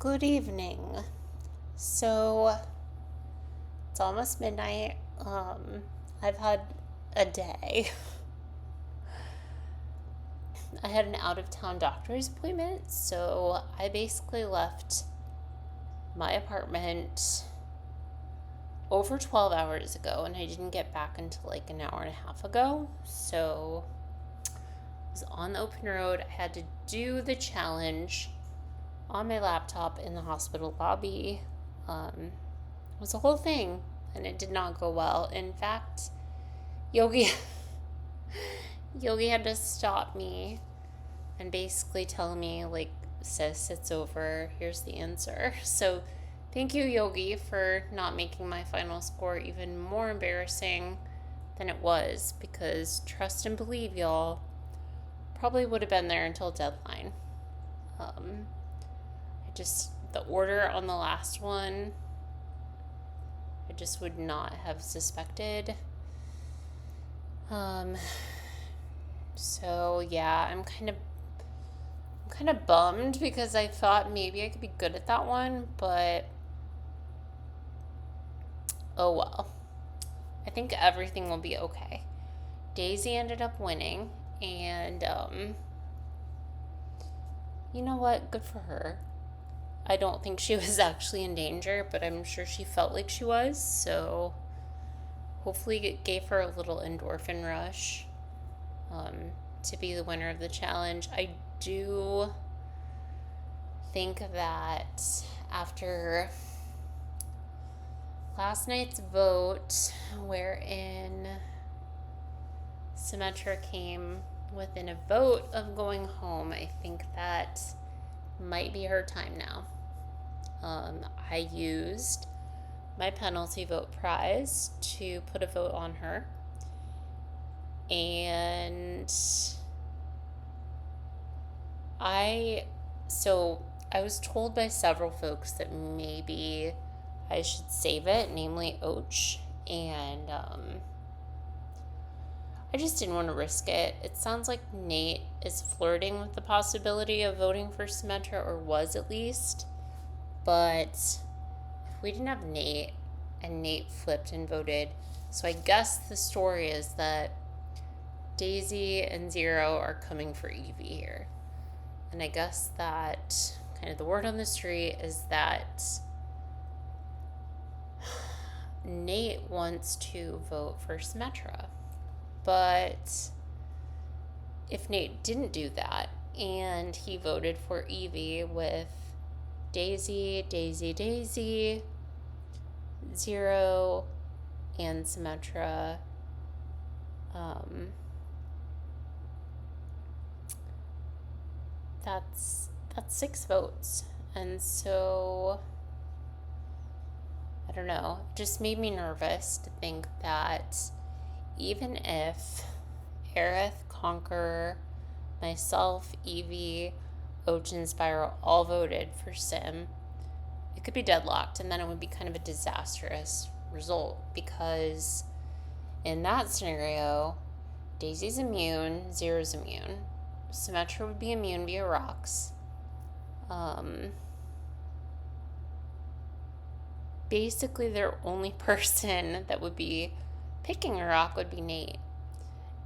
Good evening. So it's almost midnight. I've had a day. I had an out of town doctor's appointment, so I basically left my apartment over 12 hours ago and I didn't get back until like an hour and a half ago. So I was on the open road. I had to do the challenge on my laptop in the hospital lobby. It was a whole thing and it did not go well. In fact, Yogi Yogi had to stop me and basically tell me, like, sis, it's over. Here's the answer. So thank you, Yogi, for not making my final score even more embarrassing than it was, because trust and believe, y'all, probably would have been there until deadline. The order on the last one, I just would not have suspected. So yeah, I'm kind of bummed because I thought maybe I could be good at that one, but oh well. I think everything will be okay. Daisy ended up winning, and you know what? Good for her. I don't think she was actually in danger, but I'm sure she felt like she was, so hopefully it gave her a little endorphin rush to be the winner of the challenge. I do think that after last night's vote, wherein Symetra came within a vote of going home, I think that might be her time now. I used my penalty vote prize to put a vote on her. And I was told by several folks that maybe I should save it, namely Och, and I just didn't want to risk it. It sounds like Nate is flirting with the possibility of voting for Symetra, or was at least. But if we didn't have Nate, and Nate flipped and voted, so I guess the story is that Daisy and Zero are coming for Evie here. And I guess that kind of the word on the street is that Nate wants to vote for Symetra. But if Nate didn't do that and he voted for Evie with Daisy, Zero, and Symetra, that's 6 votes. And so I don't know, it just made me nervous to think that even if Aerith, Conqueror, myself, Evie, Och, and Spiral all voted for Sim, it could be deadlocked, and then it would be kind of a disastrous result, because in that scenario, Daisy's immune, Zero's immune. Symetra would be immune via rocks. Basically, their only person that would be picking a rock would be Nate.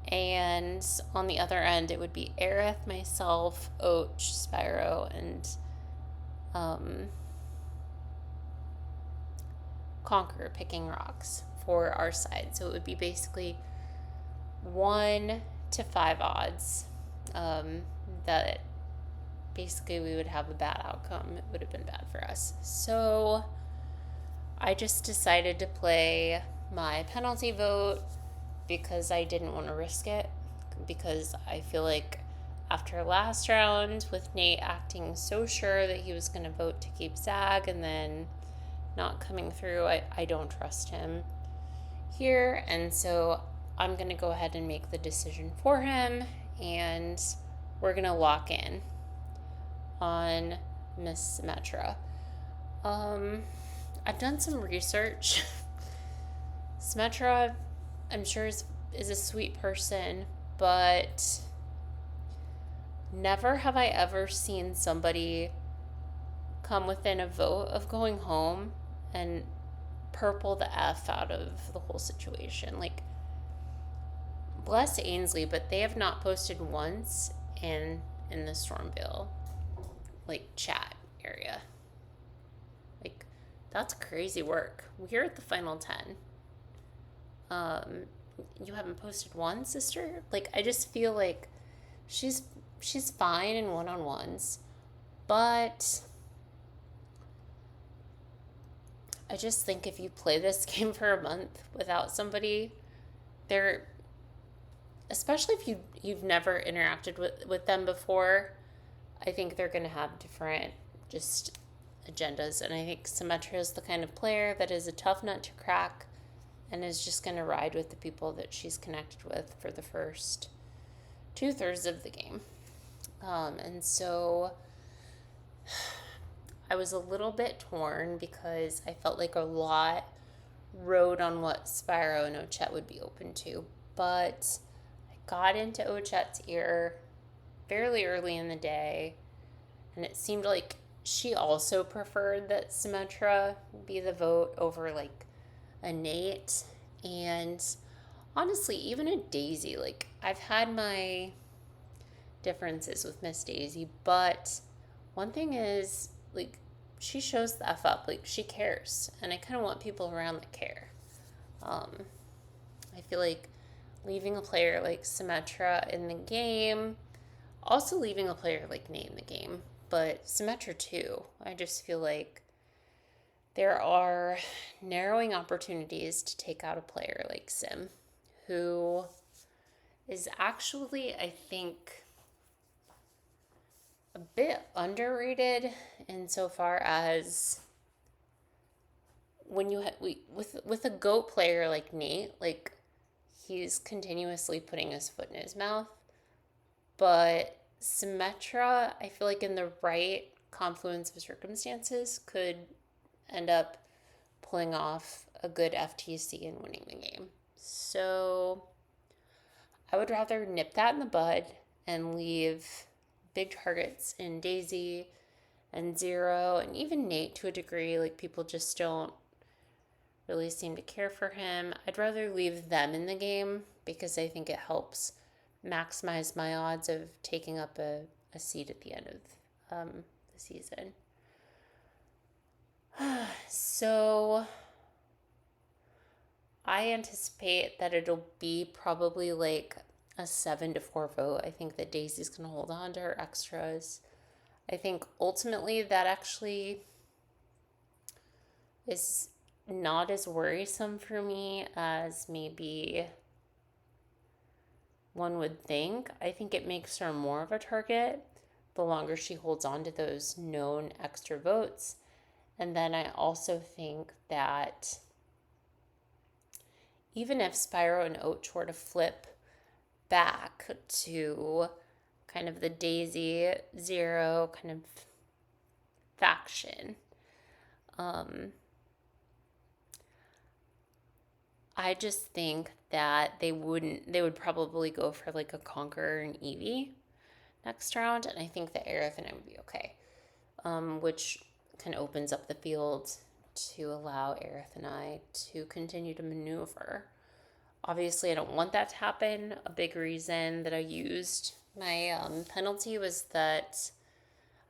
And on the other end, it would be Aerith, myself, Och, Spyro, and Conqueror picking rocks for our side. So it would be basically 1 to 5 odds that basically we would have a bad outcome. It would have been bad for us. So I just decided to play my penalty vote because I didn't want to risk it, because I feel like after last round, with Nate acting so sure that he was going to vote to keep Zag and then not coming through, I don't trust him here. And so I'm going to go ahead and make the decision for him, and we're going to lock in on Miss Symetra. I've done some research. Symetra, I'm sure, is a sweet person, but never have I ever seen somebody come within a vote of going home and purple the F out of the whole situation. Like, bless Ainsley, but they have not posted once in the Stormville, like, chat area. Like, that's crazy work. We're at the final 10. You haven't posted one, sister? Like, I just feel like she's fine in one-on-ones, but I just think if you play this game for a month without somebody, they're, especially if you've never interacted with them before, I think they're going to have different just agendas. And I think Symmetra is the kind of player that is a tough nut to crack and is just going to ride with the people that she's connected with for the first 2/3 of the game. And so I was a little bit torn because I felt like a lot rode on what Spyro and Ochette would be open to. But I got into Ochette's ear fairly early in the day, and it seemed like she also preferred that Symmetra be the vote over like a Nate. And honestly, even a Daisy, like, I've had my differences with Miss Daisy, but one thing is, like, she shows the F up. Like, she cares, and I kind of want people around that care. I feel like leaving a player like Symmetra in the game, also leaving a player like Nate in the game, but Symmetra too. I just feel like there are narrowing opportunities to take out a player like Sim, who is actually, I think, a bit underrated insofar as when you with a GOAT player like Nate, like, he's continuously putting his foot in his mouth. But Symmetra, I feel like in the right confluence of circumstances, could end up pulling off a good FTC and winning the game. So I would rather nip that in the bud and leave big targets in Daisy and Zero and even Nate to a degree. Like, people just don't really seem to care for him. I'd rather leave them in the game because I think it helps maximize my odds of taking up a seat at the end of the season. So I anticipate that it'll be probably like a 7-4 vote. I think that Daisy's going to hold on to her extras. I think ultimately that actually is not as worrisome for me as maybe one would think. I think it makes her more of a target the longer she holds on to those known extra votes. And then I also think that even if Spyro and Oach were to flip back to kind of the Daisy Zero kind of faction, I just think that they would probably go for like a Conqueror and Eevee next round, and I think that Aerith and I would be okay, which kind of opens up the field to allow Aerith and I to continue to maneuver. Obviously, I don't want that to happen. A big reason that I used my penalty was that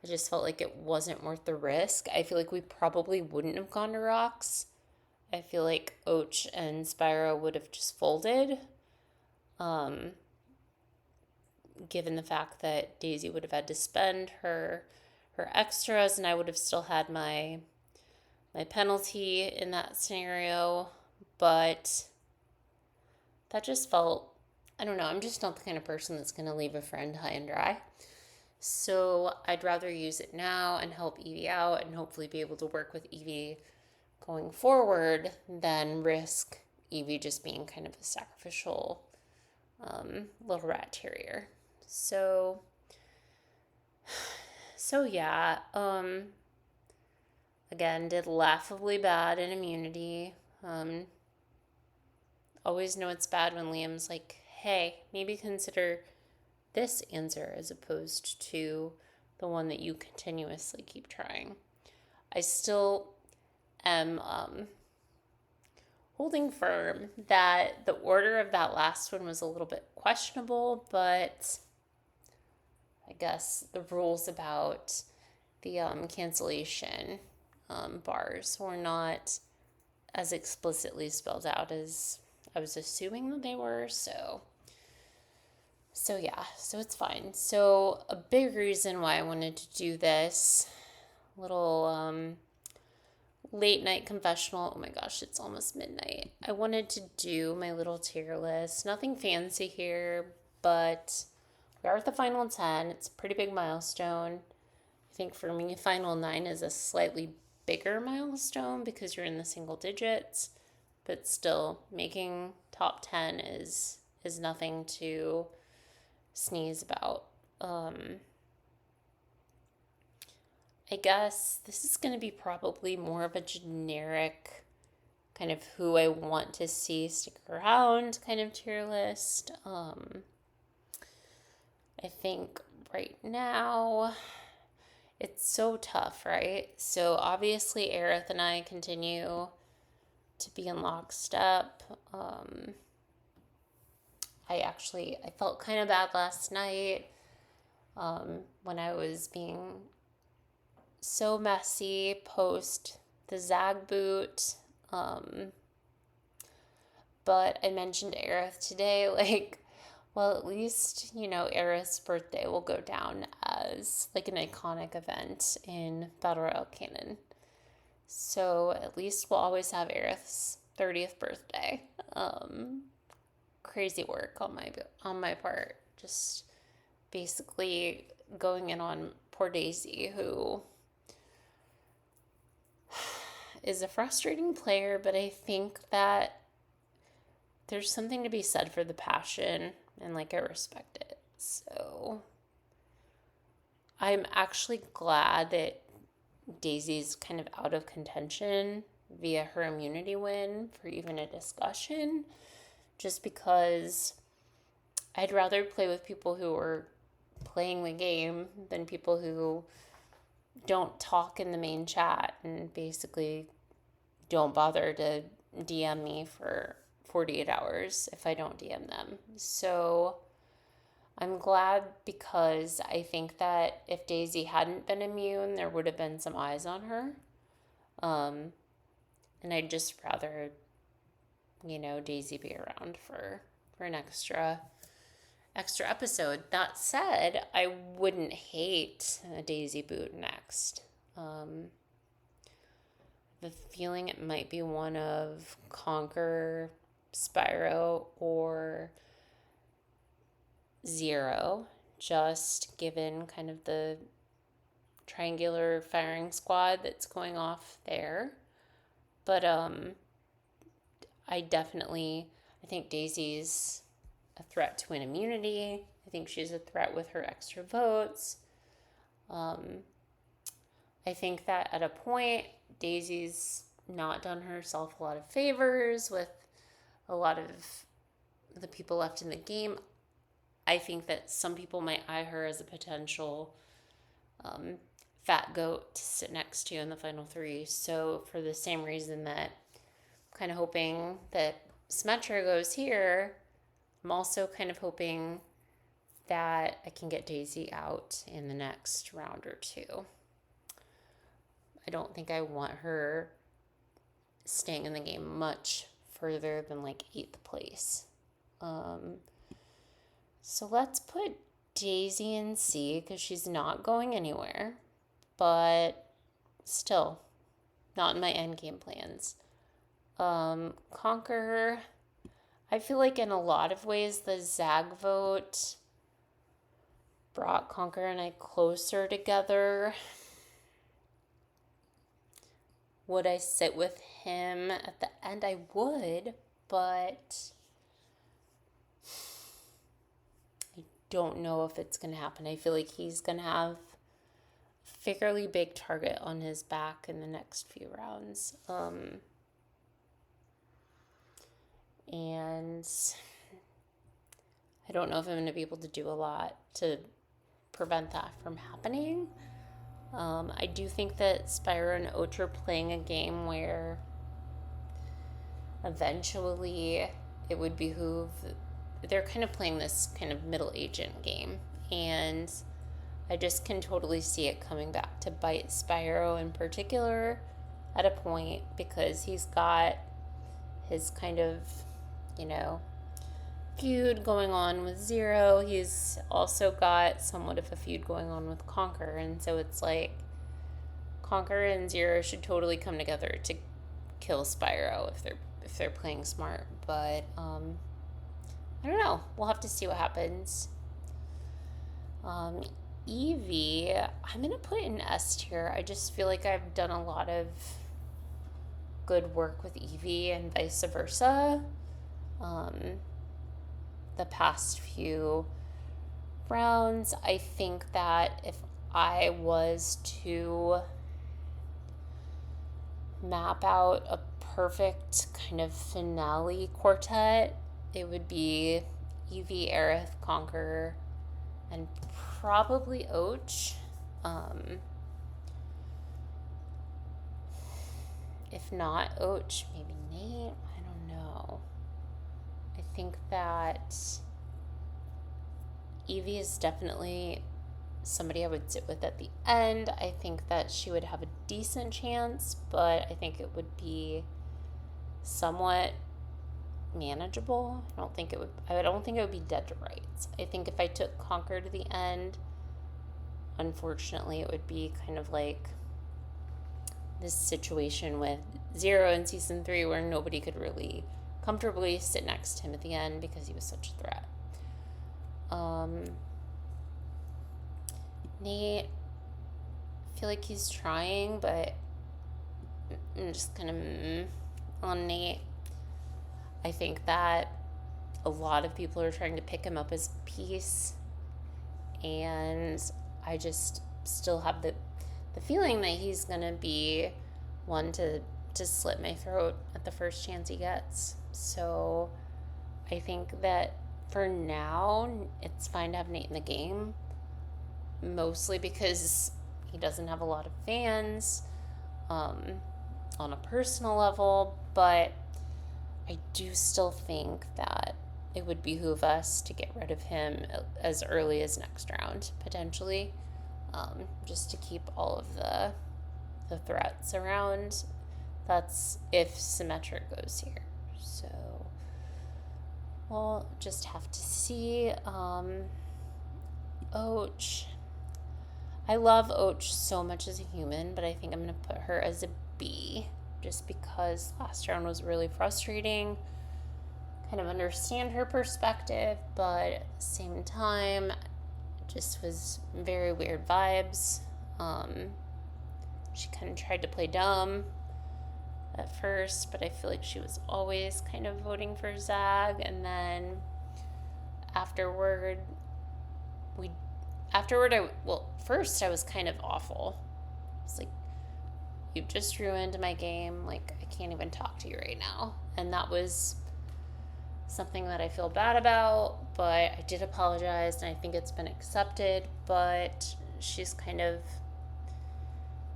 I just felt like it wasn't worth the risk. I feel like we probably wouldn't have gone to rocks. I feel like Oach and Spyro would have just folded, given the fact that Daisy would have had to spend her extras, and I would have still had my penalty in that scenario. But that just felt, I don't know, I'm just not the kind of person that's going to leave a friend high and dry. So I'd rather use it now and help Eevee out and hopefully be able to work with Eevee going forward than risk Eevee just being kind of a sacrificial little rat terrier. So yeah, again, did laughably bad in immunity. Always know it's bad when Liam's like, hey, maybe consider this answer as opposed to the one that you continuously keep trying. I still am holding firm that the order of that last one was a little bit questionable, but I guess the rules about the cancellation bars were not as explicitly spelled out as I was assuming that they were. So yeah, so it's fine. So a big reason why I wanted to do this little late night confessional. Oh my gosh, it's almost midnight. I wanted to do my little tier list. Nothing fancy here, but we are at the final 10. It's a pretty big milestone. I think for me, final 9 is a slightly bigger milestone because you're in the single digits, but still making top 10 is nothing to sneeze about. I guess this is going to be probably more of a generic kind of who I want to see stick around kind of tier list. I think right now it's so tough, right? So obviously Aerith and I continue to be in lockstep. I felt kind of bad last night when I was being so messy post the Zag boot. But I mentioned Aerith today, like, well, at least, Aerith's birthday will go down as like an iconic event in Battle Royale canon. So at least we'll always have Aerith's 30th birthday. Crazy work on my part. Just basically going in on poor Daisy, who is a frustrating player, but I think that there's something to be said for the passion, and like I respect it. So I'm actually glad that Daisy's kind of out of contention via her immunity win for even a discussion, just because I'd rather play with people who are playing the game than people who don't talk in the main chat and basically don't bother to DM me for 48 hours if I don't DM them. So I'm glad, because I think that if Daisy hadn't been immune, there would have been some eyes on her. And I'd just rather, Daisy be around for an extra episode. That said, I wouldn't hate a Daisy boot next. The feeling it might be one of Conquer, Spyro, or Zero, just given kind of the triangular firing squad that's going off there. But I think Daisy's a threat to win immunity. I think she's a threat with her extra votes. I think that at a point, Daisy's not done herself a lot of favors with a lot of the people left in the game. I think that some people might eye her as a potential fat goat to sit next to in the final 3. So for the same reason that I'm kind of hoping that Symmetra goes here, I'm also kind of hoping that I can get Daisy out in the next round or 2. I don't think I want her staying in the game much further than like 8th place. So let's put Daisy in C because she's not going anywhere, but still not in my end game plans. Conquer, I feel like in a lot of ways the Zag vote brought Conquer and I closer together. Would I sit with him at the end? I would, but I don't know if it's going to happen. I feel like he's going to have a fairly big target on his back in the next few rounds. And I don't know if I'm going to be able to do a lot to prevent that from happening. I do think that Spyro and Oach are playing a game where eventually it would behoove. They're kind of playing this kind of middle agent game, and I just can totally see it coming back to bite Spyro in particular at a point, because he's got his kind of, you know, feud going on with Zero. He's also got somewhat of a feud going on with Conker, and so it's like Conker and Zero should totally come together to kill Spyro if they're playing smart. But I don't know. We'll have to see what happens. Eevee, I'm gonna put in S tier. I just feel like I've done a lot of good work with Eevee and vice versa. The past few rounds, I think that if I was to map out a perfect kind of finale quartet, it would be Eevee, Aerith, Conker, and probably Oach. If not Oach, maybe Nate. I don't know. I think that Eevee is definitely somebody I would sit with at the end. I think that she would have a decent chance, but I think it would be somewhat manageable. I don't think it would be dead to rights. I think if I took Conker to the end, unfortunately it would be kind of like this situation with Zero in season 3 where nobody could really comfortably sit next to him at the end because he was such a threat. Nate, I feel like he's trying, but I'm just kind of on Nate. I think that a lot of people are trying to pick him up as a piece, and I just still have the feeling that he's gonna be one to slit my throat at the first chance he gets. So I think that for now it's fine to have Nate in the game, mostly because he doesn't have a lot of fans on a personal level, but I do still think that it would behoove us to get rid of him as early as next round, potentially, just to keep all of the threats around. That's if Symmetric goes here. So we'll just have to see. Oach. I love Oach so much as a human, but I think I'm going to put her as a B, just because last round was really frustrating. Kind of understand her perspective, but at the same time, it just was very weird vibes. She kind of tried to play dumb at first, but I feel like she was always kind of voting for Zag, and then first I was kind of awful. It's like, you've just ruined my game. Like, I can't even talk to you right now. And that was something that I feel bad about, but I did apologize, and I think it's been accepted. But she's kind of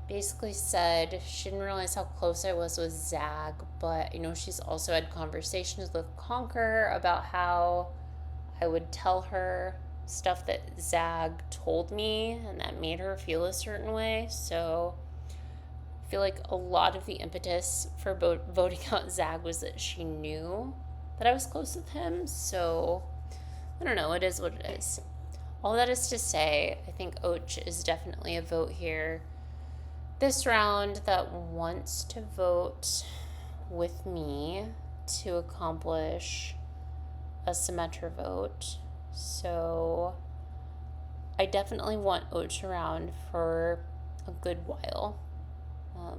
basically said she didn't realize how close I was with Zag, but I know she's also had conversations with Conker about how I would tell her stuff that Zag told me and that made her feel a certain way. So I feel like a lot of the impetus for voting out Zag was that she knew that I was close with him. So I don't know, it is what it is. All that is to say, I think Oach is definitely a vote here this round that wants to vote with me to accomplish a Symmetra vote. So I definitely want Oach around for a good while.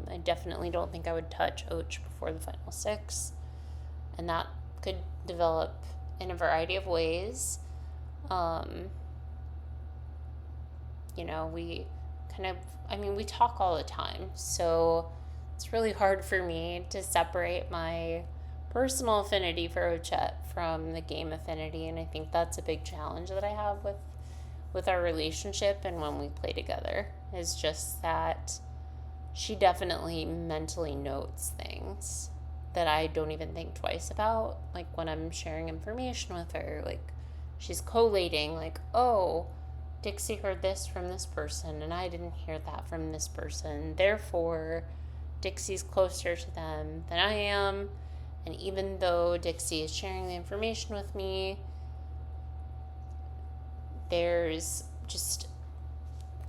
I definitely don't think I would touch Oach before the final 6, and that could develop in a variety of ways. We talk all the time, so it's really hard for me to separate my personal affinity for Ochette from the game affinity, and I think that's a big challenge that I have with our relationship and when we play together, is just that she definitely mentally notes things that I don't even think twice about. Like when I'm sharing information with her, like she's collating, like, oh, Dixie heard this from this person and I didn't hear that from this person. Therefore, Dixie's closer to them than I am. And even though Dixie is sharing the information with me, there's just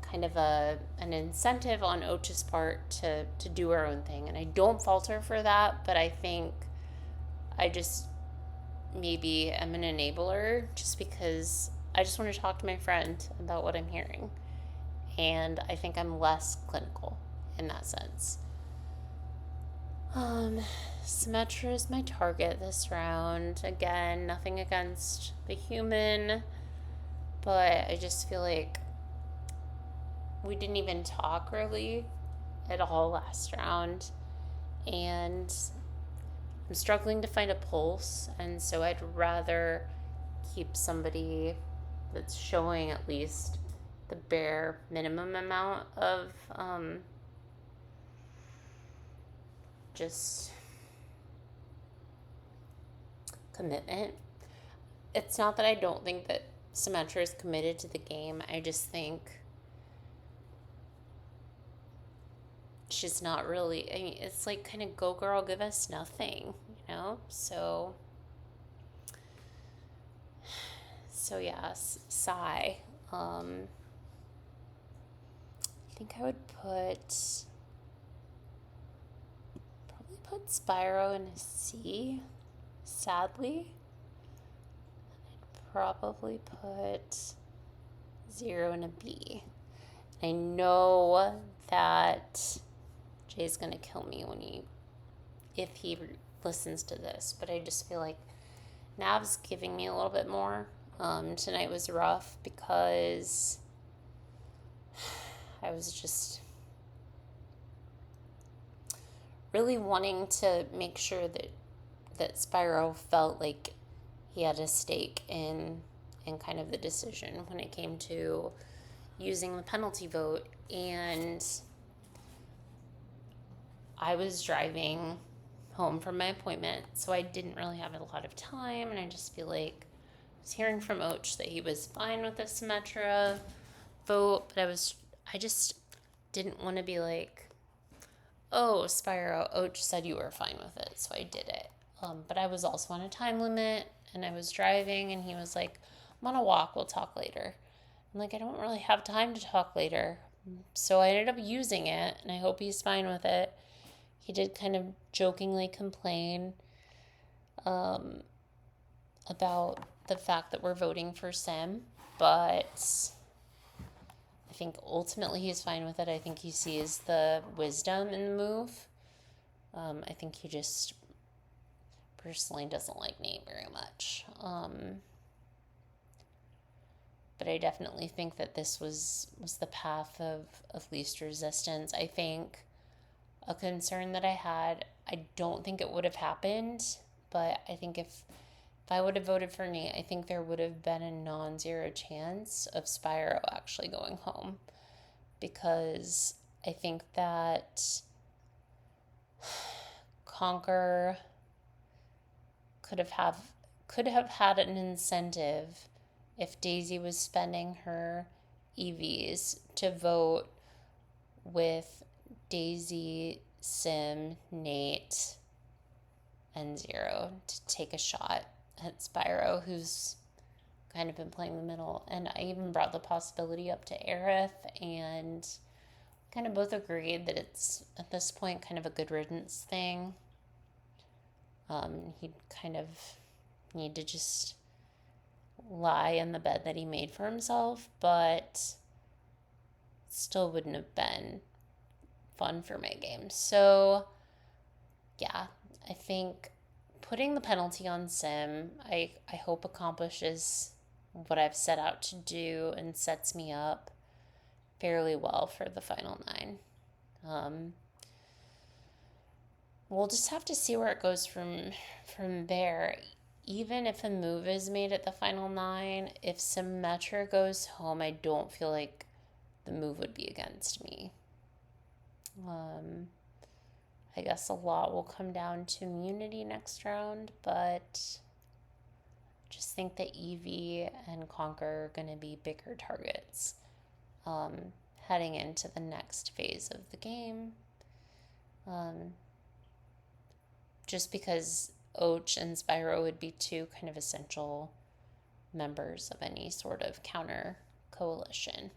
kind of an incentive on Och's part to do her own thing. And I don't fault her for that, but I think I just maybe am an enabler just because I just want to talk to my friend about what I'm hearing. And I think I'm less clinical in that sense. Symmetra is my target this round. Again, nothing against the human, but I just feel like we didn't even talk really at all last round. And I'm struggling to find a pulse, and so I'd rather keep somebody that's showing at least the bare minimum amount of just commitment. It's not that I don't think that Symmetra is committed to the game. I just think she's not really. I mean, it's like kind of go girl, give us nothing, you know? So yeah, sigh. I think I would probably put Spyro in a C, sadly. I'd probably put Zero in a B. I know that Jay's gonna kill me if he listens to this, but I just feel like Nav's giving me a little bit more. Tonight was rough because I was just really wanting to make sure that Spyro felt like he had a stake in kind of the decision when it came to using the penalty vote. And I was driving home from my appointment, so I didn't really have a lot of time, and I just feel like I was hearing from Och that he was fine with the Symmetra vote, but I just didn't want to be like, oh, Spyro, Och said you were fine with it, so I did it. But I was also on a time limit, and I was driving, and he was like, I'm on a walk, we'll talk later. I'm like, I don't really have time to talk later. So I ended up using it, and I hope he's fine with it. He did kind of jokingly complain about the fact that we're voting for Sim, but I think ultimately he's fine with it. I think he sees the wisdom in the move. I think he just personally doesn't like Nate very much. But I definitely think that this was the path of least resistance. I think a concern that I had, I don't think it would have happened, but I think if I would have voted for Nate, I think there would have been a non-zero chance of Spyro actually going home, because I think that Conker could have had an incentive if Daisy was spending her EVs to vote with Daisy, Sim, Nate, and Zero to take a shot at Spyro, who's kind of been playing the middle. And I even brought the possibility up to Aerith, and kind of both agreed that it's, at this point, kind of a good riddance thing. He'd kind of need to just lie in the bed that he made for himself, but still wouldn't have been fun for my game. So yeah, I think putting the penalty on Sim, I hope accomplishes what I've set out to do and sets me up fairly well for the final 9. We'll just have to see where it goes from there. even if a move is made at the final 9, if Symmetra goes home, I don't feel like the move would be against me. I guess a lot will come down to immunity next round, but just think that Eevee and Conquer are going to be bigger targets heading into the next phase of the game. Just because Och and Spyro would be two kind of essential members of any sort of counter coalition.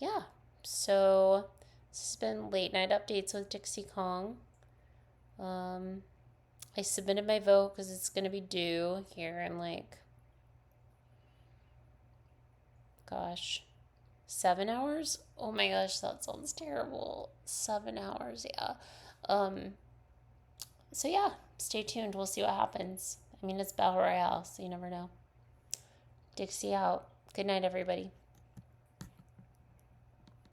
Yeah, so this has been Late Night Updates with Dixie Kong. I submitted my vote because it's going to be due here in 7 hours? Oh my gosh, that sounds terrible. 7 hours, yeah. So yeah, stay tuned. We'll see what happens. I mean, it's Battle Royale, so you never know. Dixie out. Good night, everybody.